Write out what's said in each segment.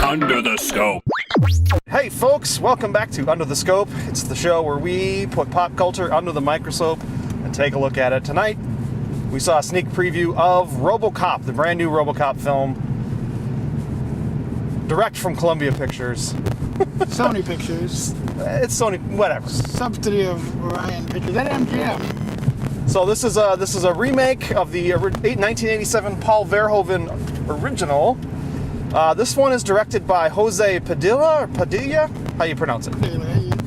Under the Scope. Hey folks, welcome back to Under the Scope. It's the show where we put pop culture under the microscope and take a look at it. Tonight, we saw a sneak preview of RoboCop, the brand new RoboCop film. Direct from Columbia Pictures. Sony Pictures. It's Sony, whatever. Subsidy of Orion Pictures. That MGM. So this is a remake of the 1987 Paul Verhoeven original. This one is directed by Jose Padilla, or Padilla? How you pronounce it?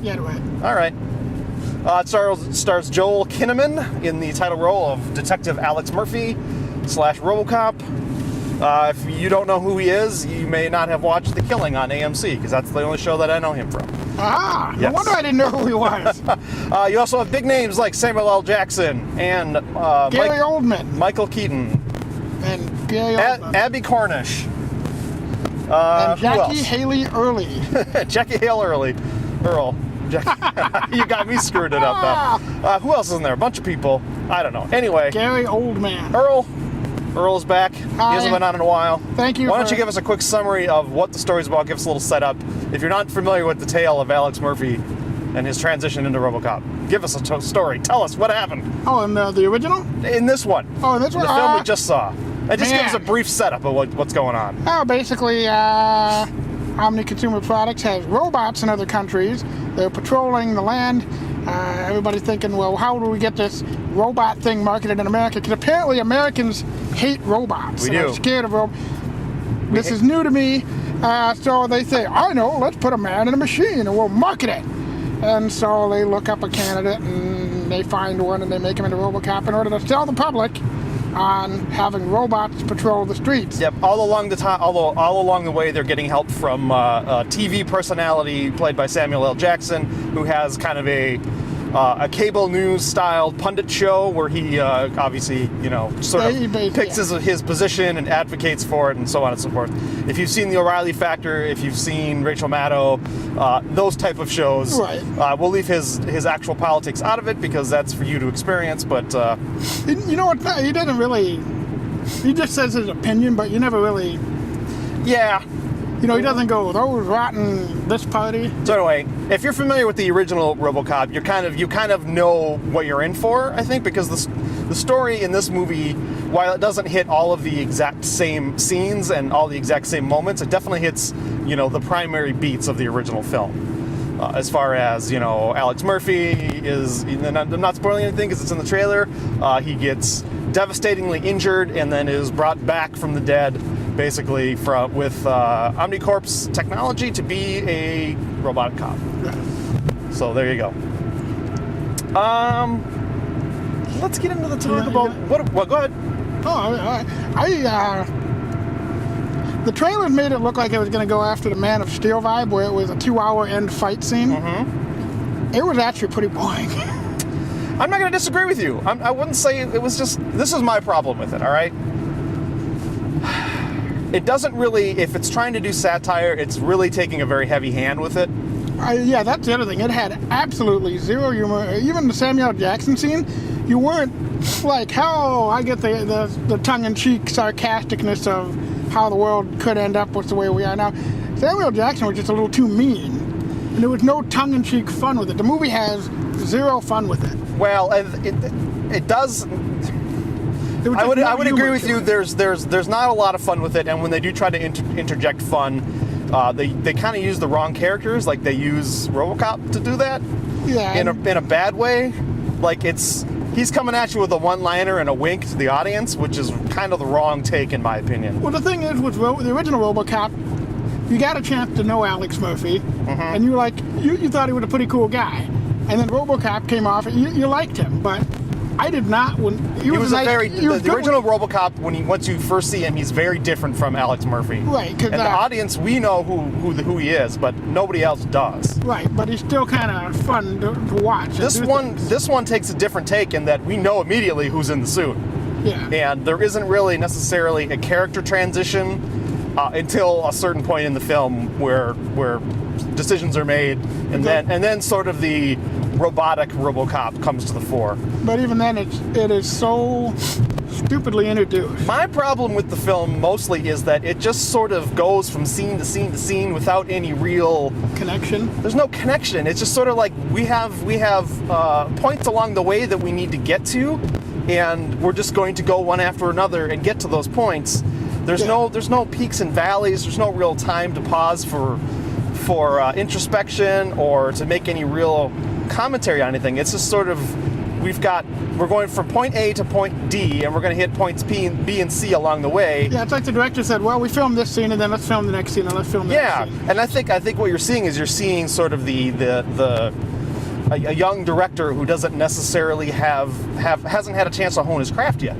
Yeah, right. All right. It stars Joel Kinnaman in the title role of Detective Alex Murphy / RoboCop. If you don't know who he is, you may not have watched The Killing on AMC, because that's the only show that I know him from. Ah, yes. No wonder I didn't know who he was. You also have big names like Samuel L. Jackson and Gary Oldman. Michael Keaton. And Gary Oldman. Abby Cornish. And who else? Jackie Haley Early. Jackie Hale Earl. You got me screwed it up now. Who else is in there? A bunch of people. I don't know. Anyway. Gary Oldman. Earl's back. Hi. He hasn't been on in a while. Thank you. Why don't you give us a quick summary of what the story's about? Give us a little setup. If you're not familiar with the tale of Alex Murphy and his transition into RoboCop, give us a story. Tell us what happened. Oh, in the original? In this one. Oh, in this one? The film we just saw. And just give us a Man. brief setup of what's going on. Oh, basically, Omni Consumer Products has robots in other countries. They're patrolling the land. Everybody's thinking, well, how do we get this robot thing marketed in America? Because apparently Americans hate robots. We and do. are scared of robots. This is new to me. So they say, I know, let's put a man in a machine and we'll market it. And so they look up a candidate and they find one and they make him into RoboCop in order to sell the public on having robots patrol the streets. Yep. All along the way, they're getting help from a TV personality played by Samuel L. Jackson, who has kind of a cable news style pundit show where he obviously, picks his position and advocates for it and so on and so forth. If you've seen The O'Reilly Factor, if you've seen Rachel Maddow, those type of shows, right. We'll leave his actual politics out of it because that's for you to experience. But you know what? He doesn't really. He just says his opinion, but you never really. Yeah. He doesn't go, those rotten this party. So anyway, if you're familiar with the original RoboCop, you kind of know what you're in for, I think, because the story in this movie, while it doesn't hit all of the exact same scenes and all the exact same moments, it definitely hits, the primary beats of the original film. As far as, Alex Murphy is, and I'm not spoiling anything because it's in the trailer, he gets devastatingly injured and then is brought back from the dead, basically with Omnicorp's technology to be a robotic cop. So there you go. Let's get into the talk about what. Go ahead. The trailers made it look like it was going to go after the Man of Steel vibe, where it was a 2-hour end fight scene. Mm-hmm. It was actually pretty boring. I'm not going to disagree with you. I wouldn't say it was just. This is my problem with it. All right. It doesn't really, if it's trying to do satire, it's really taking a very heavy hand with it. Yeah, that's the other thing. It had absolutely zero humor. Even the Samuel L. Jackson scene, you weren't like, I get the tongue-in-cheek sarcasticness of how the world could end up with the way we are now. Samuel L. Jackson was just a little too mean. And there was no tongue-in-cheek fun with it. The movie has zero fun with it. Well, it does. I would agree with you. There's not a lot of fun with it, and when they do try to interject fun, they kind of use the wrong characters. Like they use RoboCop to do that. Yeah. In a bad way. Like he's coming at you with a one-liner and a wink to the audience, which is kind of the wrong take in my opinion. Well, the thing is with the original RoboCop, you got a chance to know Alex Murphy, and you thought he was a pretty cool guy, and then RoboCop came off, and you liked him, but. I did not. He was the original RoboCop. Once you first see him, he's very different from Alex Murphy. Right, and the audience, we know who he is, but nobody else does. Right, but he's still kind of fun to watch. This one takes a different take in that we know immediately who's in the suit. Yeah. And there isn't really necessarily a character transition until a certain point in the film where decisions are made, and then sort of the robotic RoboCop comes to the fore. But even then, it is so stupidly introduced. My problem with the film mostly is that it just sort of goes from scene to scene to scene without any real Connection. There's no connection. It's just sort of like we have points along the way that we need to get to, and we're just going to go one after another and get to those points. There's no peaks and valleys. There's no real time to pause for introspection or to make any real commentary on anything. It's just sort of we're going from point A to point D, and we're going to hit points B and C along the way. Yeah, it's like the director said, well, we filmed this scene, and then let's film the next scene, and let's film the next scene. And I think what you're seeing is sort of a young director who doesn't necessarily hasn't had a chance to hone his craft yet.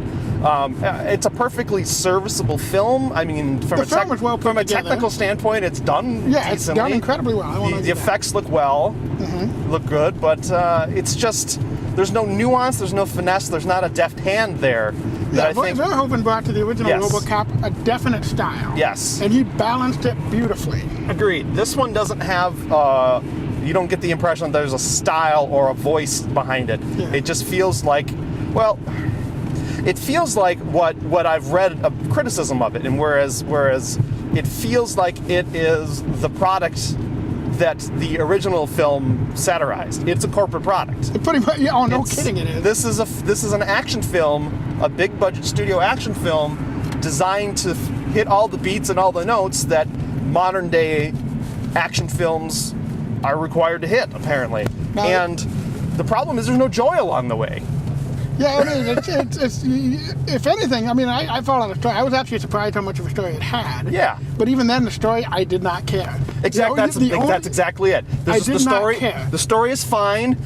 It's a perfectly serviceable film. I mean, from a technical standpoint, it's done decently. It's done incredibly well. The effects look well, look good, but it's just there's no nuance, there's no finesse, there's not a deft hand there. Verhoeven brought to the original RoboCop a definite style. Yes. And he balanced it beautifully. Agreed. This one doesn't have. You don't get the impression that there's a style or a voice behind it. Yeah. It just feels like, it feels like what I've read a criticism of it, and whereas it feels like it is the product that the original film satirized. It's a corporate product. Pretty much. Yeah, kidding, it is. This is an action film, a big budget studio action film, designed to hit all the beats and all the notes that modern day action films are required to hit, apparently. And the problem is there's no joy along the way. Yeah, I mean, it's if anything, I mean, I followed the story. I was actually surprised how much of a story it had. Yeah. But even then, the story, I did not care. Exactly. That's exactly it. I did not care. The story is fine.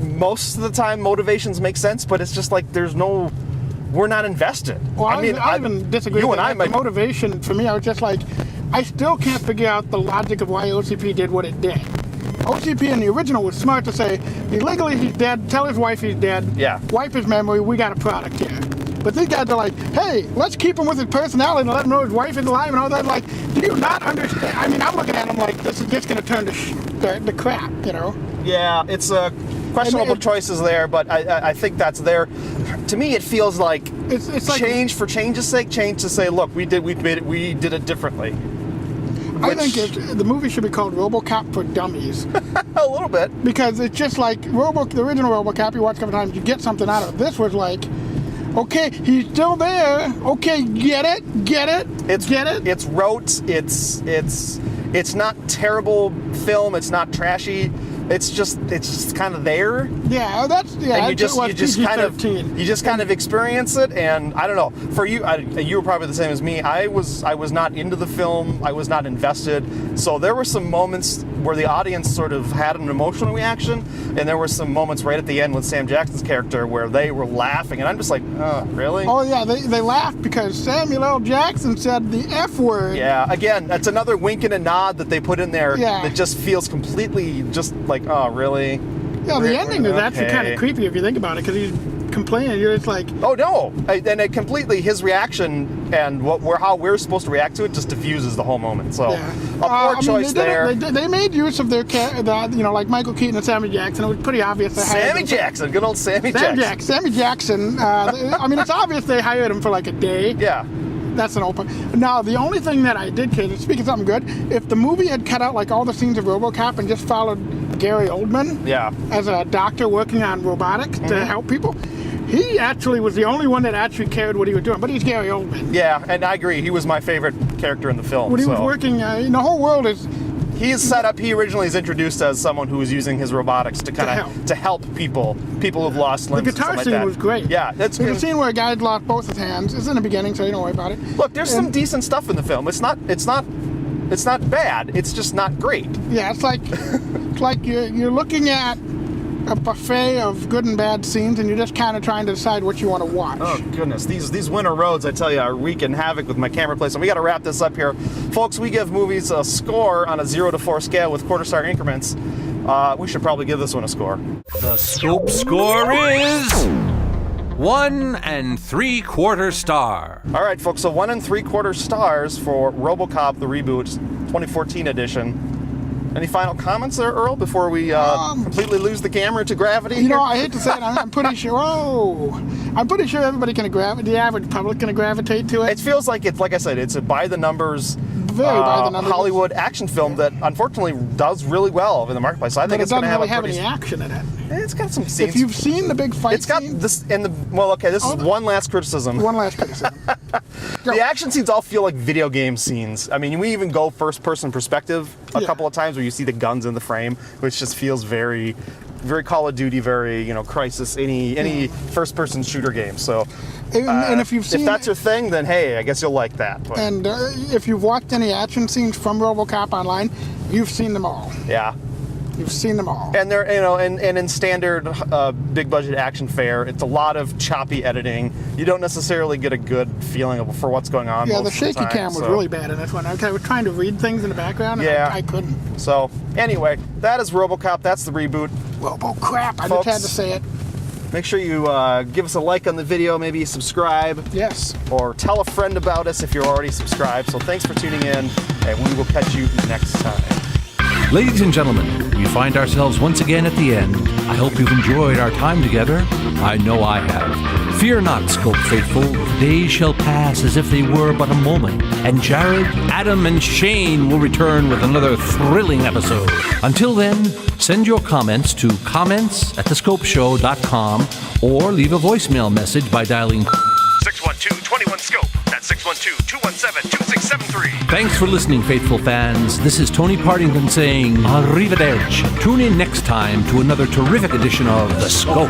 Most of the time, motivations make sense, but it's just like we're not invested. Well, I even disagree with that. The motivation, for me, I was just like, I still can't figure out the logic of why OCP did what it did. OCP in the original was smart to say, illegally he's dead, tell his wife he's dead, wipe his memory, we got a product here. But these guys are like, hey, let's keep him with his personality and let him know his wife is alive and all that. Like, do you not understand? I mean, I'm looking at him like, this is just going to turn to crap, you know? Yeah, it's questionable choices there, but I think that's there. To me, it feels like it's like change for change's sake, change to say, look, we did it differently. I think the movie should be called RoboCop for Dummies. A little bit. Because it's just like the original RoboCop, you watch a couple times, you get something out of it. This was like, okay, he's still there. Okay, get it. It's rote. It's not terrible film. It's not trashy. It's just kind of there. Yeah, And you just kind of experience it, and I don't know. For you, you were probably the same as me. I was not into the film. I was not invested. So there were some moments where the audience sort of had an emotional reaction, and there were some moments right at the end with Sam Jackson's character where they were laughing, and I'm just like, oh, really? Oh yeah, they laughed because Samuel L. Jackson said the F word. Yeah, again, that's another wink and a nod that they put in there that just feels completely just like, oh, really? Yeah, the ending is actually kind of creepy if you think about it, because he's complaining. You're just like, oh no! And it completely, his reaction and how we're supposed to react to it just diffuses the whole moment. So a poor choice there. They made use of their like Michael Keaton and Sammy Jackson. It was pretty obvious they hired Sammy Jackson, good old Sammy Jackson. Sammy Jackson. I mean, it's obvious they hired him for like a day. Yeah. That's an open. Now, the only thing that I did care, speaking of something good, if the movie had cut out like all the scenes of RoboCop and just followed Gary Oldman as a doctor working on robotics to help people, he actually was the only one that actually cared what he was doing. But he's Gary Oldman. Yeah, and I agree. He was my favorite character in the film. When he was working, the whole world is... He is set up. He originally is introduced as someone who is using his robotics to help people who've lost limbs. The guitar scene was great. Yeah, that's good. The scene where a guy lost both his hands. It's in the beginning, so you don't worry about it. Look, there's some decent stuff in the film. It's not bad. It's just not great. Yeah, it's like you're looking at a buffet of good and bad scenes, and you're just kind of trying to decide what you want to watch. Oh goodness, these winter roads, I tell you, are wreaking havoc with my camera placement. We got to wrap this up here, folks. We give movies a score on a 0 to 4 scale with quarter-star increments. We should probably give this one a score. The Scope score is 1 3/4 star. All right, folks. So 1 3/4 stars for RoboCop the reboot, 2014 edition. Any final comments there, Earl, before we completely lose the camera to gravity? You know, I hate to say it, I'm pretty sure. I'm pretty sure everybody can the average public can gravitate to it. It feels like it's, like I said, it's a by the numbers, Very by the numbers Hollywood action film that unfortunately does really well in the marketplace. So I think but it's it going doesn't to have really a have pretty. any action in it. It's got some scenes. If you've seen the big fight It's got scene, this and the well. Okay, this is one last criticism. one last criticism. The action scenes all feel like video game scenes. I mean, we even go first-person perspective a couple of times where you see the guns in the frame, which just feels very, very Call of Duty, very Crisis, any first-person shooter game. So, and if you've seen, if that's your thing, then hey, I guess you'll like that. But, and if you've watched any action scenes from RoboCop online, you've seen them all. yeah. You've seen them all. And they're, and in standard big budget action fare, it's a lot of choppy editing. You don't necessarily get a good feeling for what's going on. Yeah, most the of shaky time, cam was really bad in this one. I was trying to read things in the background, and Yeah. I couldn't. So anyway, that is RoboCop. That's the reboot. RoboCrap, I Folks, just had to say it. Make sure you give us a like on the video, maybe subscribe, Yes. or tell a friend about us if you're already subscribed. So thanks for tuning in, and we will catch you next time. Ladies and gentlemen, we find ourselves once again at the end. I hope you've enjoyed our time together. I know I have. Fear not, Scope faithful. Days shall pass as if they were but a moment, and Jared, Adam, and Shane will return with another thrilling episode. Until then, send your comments to comments@thescopeshow.com or leave a voicemail message by dialing 612-21-SCOPE. That's 612-217-2673. Thanks for listening, faithful fans. This is Tony Partington saying arrivederci. Tune in next time to another terrific edition of The Scope.